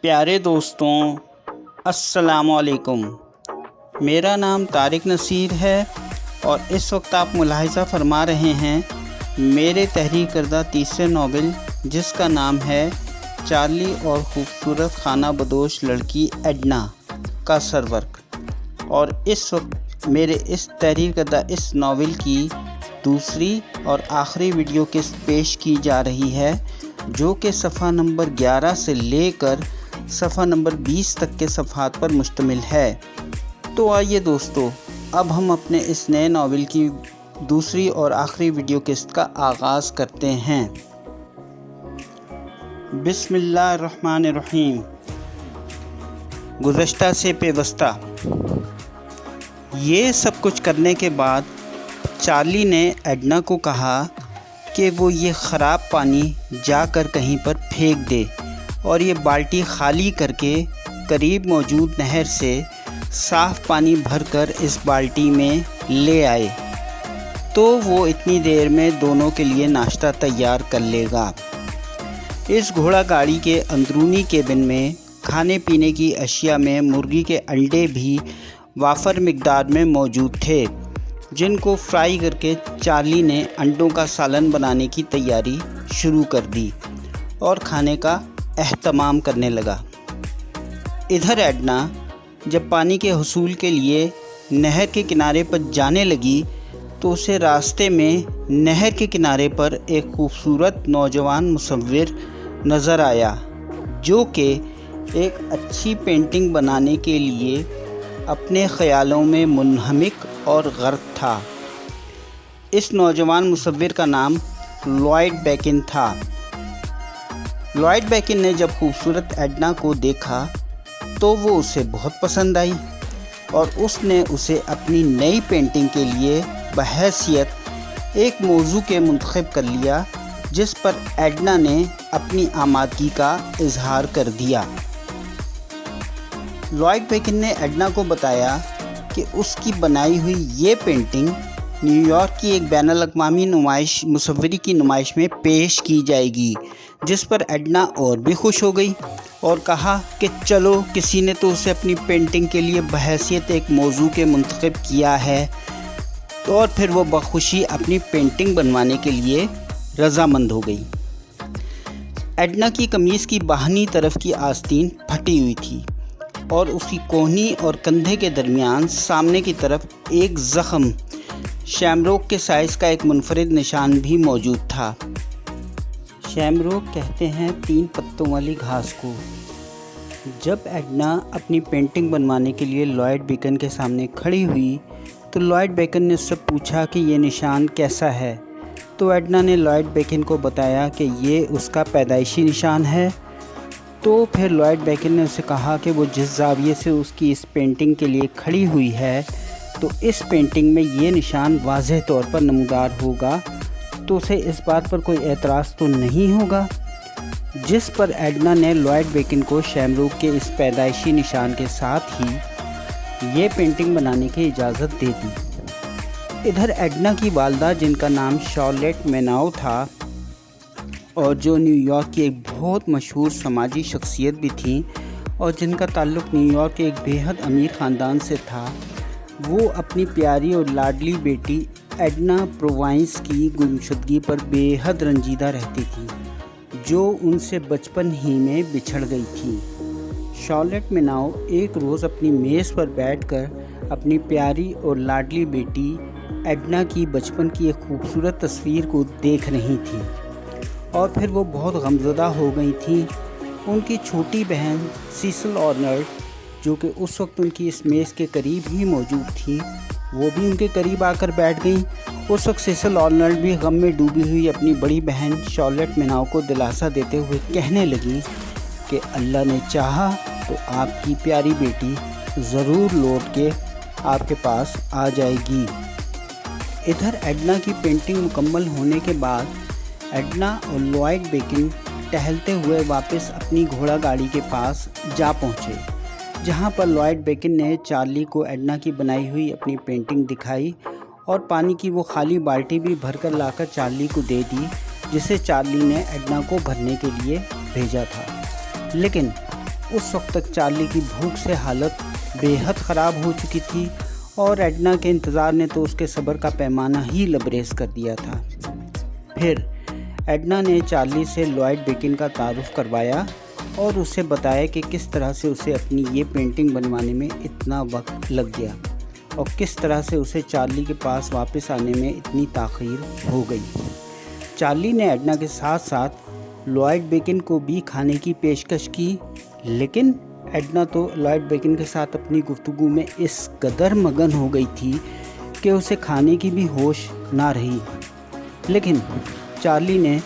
پیارے دوستوں، السلام علیکم۔ میرا نام طارق نصیر ہے اور اس وقت آپ ملاحظہ فرما رہے ہیں میرے تحریر کردہ تیسرے ناول جس کا نام ہے چارلی اور خوبصورت خانہ بدوش لڑکی ایڈنا کا سرورق، اور اس وقت میرے اس تحریر کردہ اس ناول کی دوسری اور آخری ویڈیو قسط پیش کی جا رہی ہے، جو کہ صفحہ نمبر 11 سے لے کر صفحہ نمبر 20 تک کے صفحات پر مشتمل ہے۔ تو آئیے دوستو، اب ہم اپنے اس نئے ناول کی دوسری اور آخری ویڈیو قسط کا آغاز کرتے ہیں۔ بسم اللہ الرحمن الرحیم۔ گزشتہ سے پیوستہ۔ یہ سب کچھ کرنے کے بعد چارلی نے ایڈنا کو کہا کہ وہ یہ خراب پانی جا کر کہیں پر پھینک دے اور یہ بالٹی خالی کر کے قریب موجود نہر سے صاف پانی بھر کر اس بالٹی میں لے آئے تو وہ اتنی دیر میں دونوں کے لیے ناشتہ تیار کر لے گا۔ اس گھوڑا گاڑی کے اندرونی کیبن میں کھانے پینے کی اشیاء میں مرغی کے انڈے بھی وافر مقدار میں موجود تھے، جن کو فرائی کر کے چارلی نے انڈوں کا سالن بنانے کی تیاری شروع کر دی اور کھانے کا اہتمام کرنے لگا۔ ادھر ایڈنا جب پانی کے حصول کے لیے نہر کے کنارے پر جانے لگی تو اسے راستے میں نہر کے کنارے پر ایک خوبصورت نوجوان مصور نظر آیا، جو کہ ایک اچھی پینٹنگ بنانے کے لیے اپنے خیالوں میں منہمک اور غرق تھا۔ اس نوجوان مصور کا نام لوائڈ بیکن تھا۔ لوائڈ بیکن نے جب خوبصورت ایڈنا کو دیکھا تو وہ اسے بہت پسند آئی اور اس نے اسے اپنی نئی پینٹنگ کے لیے بحیثیت ایک موضوع کے منتخب کر لیا، جس پر ایڈنا نے اپنی آمادگی کا اظہار کر دیا۔ لوائڈ بیکن نے ایڈنا کو بتایا کہ اس کی بنائی ہوئی یہ پینٹنگ نیو یارک کی ایک بین الاقوامی مصوری کی نمائش میں پیش کی جائے گی، جس پر ایڈنا اور بھی خوش ہو گئی اور کہا کہ چلو، کسی نے تو اسے اپنی پینٹنگ کے لیے بحیثیت ایک موضوع کے منتخب کیا ہے، اور پھر وہ بخوشی اپنی پینٹنگ بنوانے کے لیے رضامند ہو گئی۔ ایڈنا کی قمیص کی باہنی طرف کی آستین پھٹی ہوئی تھی اور اس کی کوہنی اور کندھے کے درمیان سامنے کی طرف ایک زخم شیمروک کے سائز کا ایک منفرد نشان بھی موجود تھا۔ شیمروک کہتے ہیں 3 پتوں والی گھاس کو۔ جب ایڈنا اپنی پینٹنگ بنوانے کے لیے لوائڈ بیکن کے سامنے کھڑی ہوئی تو لوائڈ بیکن نے اس سے پوچھا کہ یہ نشان کیسا ہے، تو ایڈنا نے لوائڈ بیکن کو بتایا کہ یہ اس کا پیدائشی نشان ہے۔ تو پھر لوائڈ بیکن نے اسے کہا کہ وہ جس زاویے سے اس کی اس پینٹنگ کے لیے کھڑی ہوئی ہے تو اس پینٹنگ میں یہ نشان واضح طور پر نمودار ہوگا، تو اسے اس بات پر کوئی اعتراض تو نہیں ہوگا، جس پر ایڈنا نے لوائڈ بیکن کو شیمروک کے اس پیدائشی نشان کے ساتھ ہی یہ پینٹنگ بنانے کی اجازت دے دی۔ ادھر ایڈنا کی والدہ، جن کا نام شارلٹ میناؤ تھا اور جو نیو یارک کی ایک بہت مشہور سماجی شخصیت بھی تھیں اور جن کا تعلق نیو یارک کے ایک بے حد امیر خاندان سے تھا، وہ اپنی پیاری اور لاڈلی بیٹی ایڈنا پرووائنس کی گمشدگی پر بے حد رنجیدہ رہتی تھی، جو ان سے بچپن ہی میں بچھڑ گئی تھی۔ شارلٹ میناؤ ایک روز اپنی میز پر بیٹھ کر اپنی پیاری اور لاڈلی بیٹی ایڈنا کی بچپن کی ایک خوبصورت تصویر کو دیکھ رہی تھیں اور پھر وہ بہت غمزدہ ہو گئی تھیں۔ ان کی چھوٹی بہن سیسل آرنلڈ، جو کہ اس وقت ان کی اس میز کے قریب ہی موجود تھی، وہ بھی ان کے قریب آ کر بیٹھ گئیں۔ اس وقت سیسل آرنلڈ بھی غم میں ڈوبی ہوئی اپنی بڑی بہن شارلٹ میناؤ کو دلاسا دیتے ہوئے کہنے لگی کہ اللہ نے چاہا تو آپ کی پیاری بیٹی ضرور لوٹ کے آپ کے پاس آ جائے گی۔ ادھر ایڈنا کی پینٹنگ مکمل ہونے کے بعد ایڈنا اور لوائڈ بیکن ٹہلتے ہوئے واپس اپنی گھوڑا گاڑی کے پاس جا پہنچے، جہاں پر لوائڈ بیکن نے چارلی کو ایڈنا کی بنائی ہوئی اپنی پینٹنگ دکھائی اور پانی کی وہ خالی بالٹی بھی بھر کر لا کر چارلی کو دے دی، جسے چارلی نے ایڈنا کو بھرنے کے لیے بھیجا تھا۔ لیکن उस वक्त तक चार्ली की भूख से हालत बेहद ख़राब हो चुकी थी और एडना के इंतज़ार ने तो उसके सब्र का पैमाना ही लबरेज कर दिया था। फिर एडना ने चार्ली से लॉयड बेकिन का तारुफ करवाया और उसे बताया कि किस तरह से उसे अपनी ये पेंटिंग बनवाने में इतना वक्त लग गया और किस तरह से उसे चार्ली के पास वापस आने में इतनी ताख़ीर हो गई। चार्ली ने एडना के साथ साथ लॉयड बेकिन को भी खाने की पेशकश की, लेकिन एडना तो लॉयड बेकिन के साथ अपनी गुफ्तगू में इस कदर मगन हो गई थी कि उसे खाने की भी होश ना रही। लेकिन चार्ली ने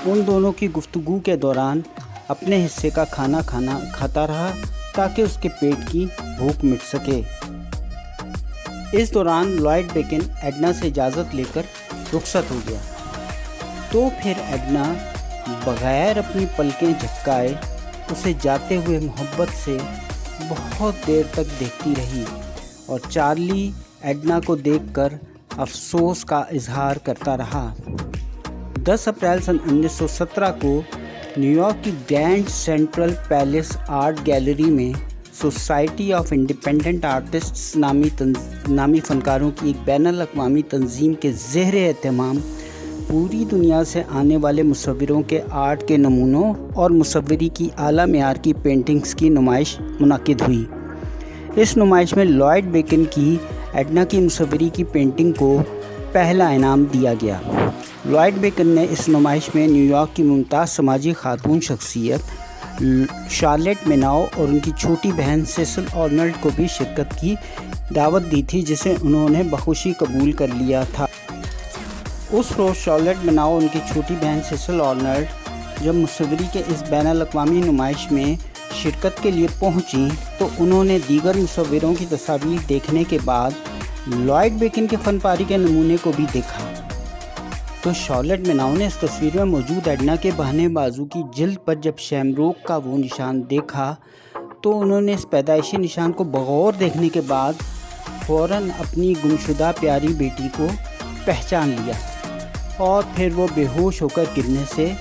उन दोनों की गुफ्तगू के दौरान अपने हिस्से का खाना खाता रहा ताकि उसके पेट की भूख मिट सके। इस दौरान लॉयड बेकिन एडना से इजाज़त लेकर रुखसत हो गया, तो फिर एडना बग़ैर अपनी पलकें झपकाए उसे जाते हुए मोहब्बत से बहुत देर तक देखती रही और चार्ली एडना को देखकर अफसोस का इजहार करता रहा। 10 अप्रैल सन 1917 को न्यूयॉर्क की grand central palace art gallery में सोसाइटी ऑफ इंडिपेंडेंट आर्टिस्ट्स नामी फ़नकारों की एक बैनुल-अक़वामी तंजीम के ज़ेर एहतमाम पूरी दुनिया से आने वाले मुसव्विरों के आर्ट के नमूनों और मुसव्विरी की आला मेयार की पेंटिंग्स की नुमाइश मुनक़िद हुई। इस नुमाइश में लॉयड बेकिन की एडना की मुसव्विरी की पेंटिंग को पहला इनाम दिया गया। लॉयड बेकिन ने इस नुमाइश में न्यूयॉर्क की मुमताज़ समाजी खातून शख्सियत शार्लेट मेनाओ और उनकी छोटी बहन सेसिल आर्नल्ड को भी शिरकत की दावत दी थी, जिसे उन्होंने बखुशी कबूल कर लिया था। उस रोज़ शार्लेट मेनाओ उनकी छोटी बहन सेसिल आर्नल्ड जब मुसव्विरी के इस बैनुल-अक़वामी नुमाइश में शिरकत के लिए पहुंची तो उन्होंने दीगर मुसव्विरों की तस्वीर देखने के बाद लॉयड बेकिन के फ़नपारी के नमूने को भी देखा। तो शार्लेट मेनाओ ने इस तस्वीर में मौजूद एडना के बहने बाजू की जिल्द पर जब शैमरोग का वो निशान देखा तो उन्होंने इस पैदाइशी निशान को बगौर देखने के बाद फ़ौरन अपनी गुमशुदा प्यारी बेटी को पहचान लिया और फिर वो बेहोश होकर गिरने से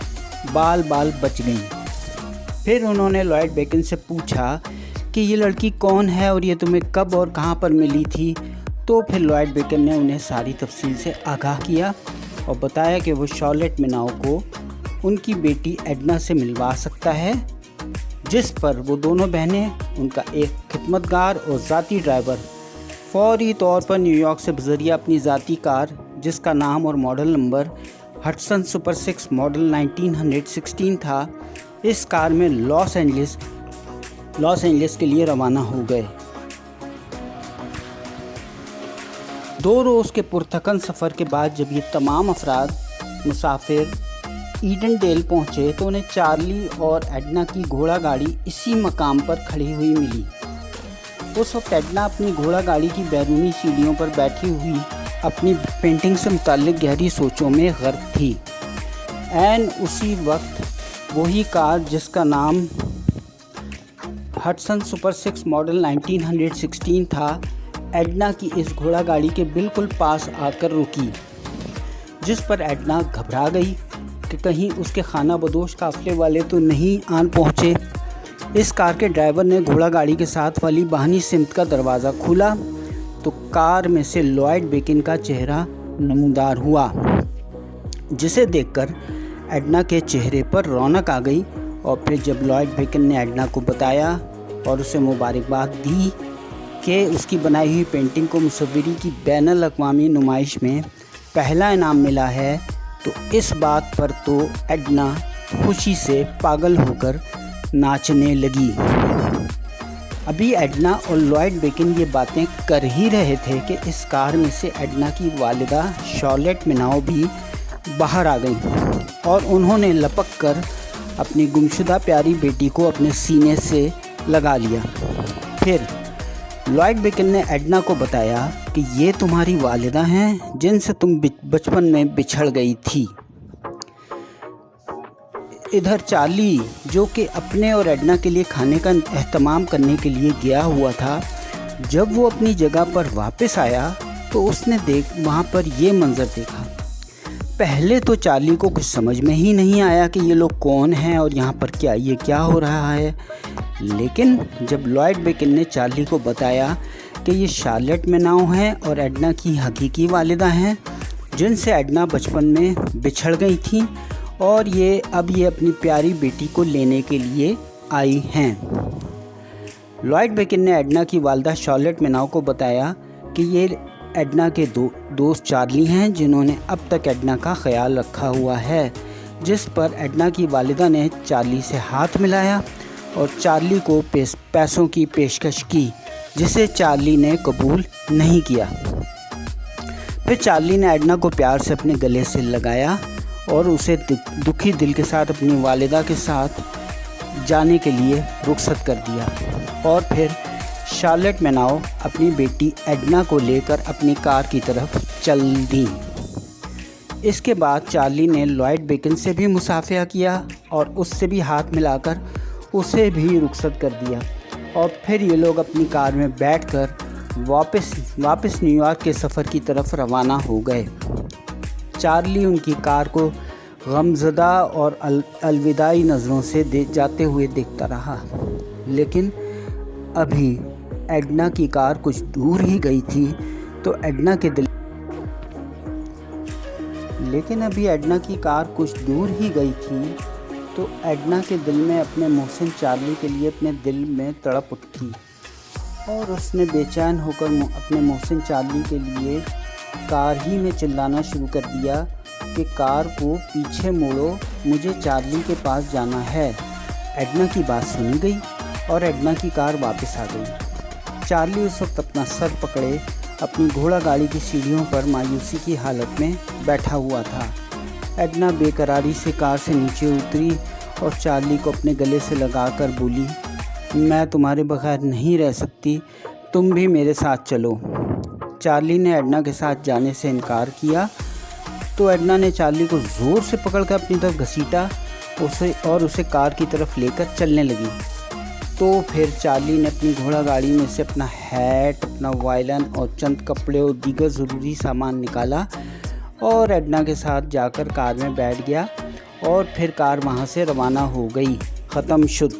बाल बच गई। फिर उन्होंने लॉयड बेकिन से पूछा कि ये लड़की कौन है और ये तुम्हें कब और कहाँ पर मिली थी। तो फिर लॉयड बेकिन ने उन्हें सारी तफसील से आगाह किया और बताया कि वो शार्लेट मेनाओ को उनकी बेटी एडना से मिलवा सकता है, जिस पर वो दोनों बहनें, उनका एक खिदमतगार और ज़ाती ड्राइवर फौरी तौर पर न्यूयॉर्क से बज़रिया अपनी ज़ाती कार, जिसका नाम और model number Hudson super 6 model 1916 था, इस कार में लॉस एंजलिस के लिए रवाना हो गए। 2 रोज़ के पुरथकन सफ़र के बाद जब ये तमाम अफराद मुसाफिर ईडनडेल पहुँचे तो उन्हें चार्ली और एडना की घोड़ा गाड़ी इसी मकाम पर खड़ी हुई मिली। उस वक्त एडना अपनी घोड़ा गाड़ी की बैरूनी सीढ़ियों पर बैठी हुई अपनी पेंटिंग से मुताल्लिक़ गहरी सोचों में गर्क थी। ऐन उसी वक्त वही कार जिसका नाम हडसन सुपर 6 मॉडल 1916 था, एडना की इस घोड़ा गाड़ी के बिल्कुल पास आकर रुकी, जिस पर एडना घबरा गई कि कहीं उसके खाना बदोश काफ़िले वाले तो नहीं आन पहुँचे। इस कार के ड्राइवर ने घोड़ा गाड़ी के साथ वाली बाहनी सिमत का दरवाज़ा खोला तो कार में से लॉयड बेकिन का चेहरा नमूदार हुआ, जिसे देखकर एडना के चेहरे पर रौनक आ गई। और फिर जब लॉयड बेकिन ने एडना को बताया और उसे मुबारकबाद दी कि उसकी बनाई हुई पेंटिंग को मुसव्विरी की बैनुल-अक़वामी नुमाइश में पहला इनाम मिला है, तो इस बात पर तो एडना खुशी से पागल होकर नाचने लगी। अभी एडना और लॉयड बेकिन ये बातें कर ही रहे थे कि इस कार में से एडना की वालिदा शार्लेट मेनाओ भी बाहर आ गई और उन्होंने लपक कर अपनी गुमशुदा प्यारी बेटी को अपने सीने से लगा लिया। फिर लॉयड बेकिन ने एडना को बताया कि ये तुम्हारी वालिदा हैं जिनसे तुम बचपन में बिछड़ गई थी। इधर चार्ली, जो कि अपने और एडना के लिए खाने का एहतमाम करने के लिए गया हुआ था, जब वो अपनी जगह पर वापस आया तो उसने वहाँ पर ये मंज़र देखा। पहले तो चार्ली को कुछ समझ में ही नहीं आया कि ये लोग कौन हैं और यहाँ पर क्या हो रहा है। लेकिन जब लॉयड बेकिन ने चार्ली को बताया कि ये शार्लेट मेनाउ हैं और एडना की हकीकी वालिदा हैं, जिनसे एडना बचपन में बिछड़ गई थी और ये अपनी प्यारी बेटी को लेने के लिए आई हैं। लॉयड बेकिन ने एडना की वालिदा शार्लेट मेनाउ को बताया कि ये एडना के दोस्त चार्ली हैं, जिन्होंने अब तक एडना का ख्याल रखा हुआ है। जिस पर एडना की वालिदा ने चार्ली से हाथ मिलाया और चार्ली को पैसों की पेशकश की, जिसे चार्ली ने कबूल नहीं किया। फिर चार्ली ने एडना को प्यार से अपने गले से लगाया और उसे दुखी दिल के साथ अपनी वालिदा के साथ जाने के लिए रुखसत कर दिया और फिर शार्लेट मेनाउ अपनी बेटी एडना को लेकर अपनी कार की तरफ चल दी। इसके बाद चार्ली ने लॉयड बेकिन से भी मुसाफिया किया और उससे भी हाथ मिलाकर उसे भी रुखसत कर दिया और फिर ये लोग अपनी कार में बैठकर वापस न्यूयॉर्क के सफ़र की तरफ रवाना हो गए। चार्ली उनकी कार को गमज़दा और अलविदाई नज़रों से जाते हुए देखता रहा, लेकिन अभी एडना की कार कुछ दूर ही गई थी तो एडना के दिल में अपने मोहसिन चार्ली के लिए अपने दिल में तड़प उठी और उसने बेचैन होकर अपने मोहसिन चार्ली के लिए कार ही में चिल्लाना शुरू कर दिया कि कार को पीछे मोड़ो, मुझे चार्ली के पास जाना है। एडना की बात सुनी गई और एडना की कार वापस आ गई। चार्ली उस वक्त अपना सर पकड़े अपनी घोड़ा गाड़ी की सीढ़ियों पर मायूसी की हालत में बैठा हुआ था। एडना बेकरारी से कार से नीचे उतरी और चार्ली को अपने गले से लगाकर बोली, मैं तुम्हारे बगैर नहीं रह सकती, तुम भी मेरे साथ चलो। चार्ली ने एडना के साथ जाने से इनकार किया तो एडना ने चार्ली को ज़ोर से पकड़कर अपनी तरफ घसीटा उसे कार की तरफ लेकर चलने लगी। तो फिर चार्ली ने अपनी घोड़ा गाड़ी में से अपना हैट, अपना वायलिन और चंद कपड़े और दीगर ज़रूरी सामान निकाला और एडना के साथ जाकर कार में बैठ गया और फिर कार वहाँ से रवाना हो गई। ख़त्म शुद्ध।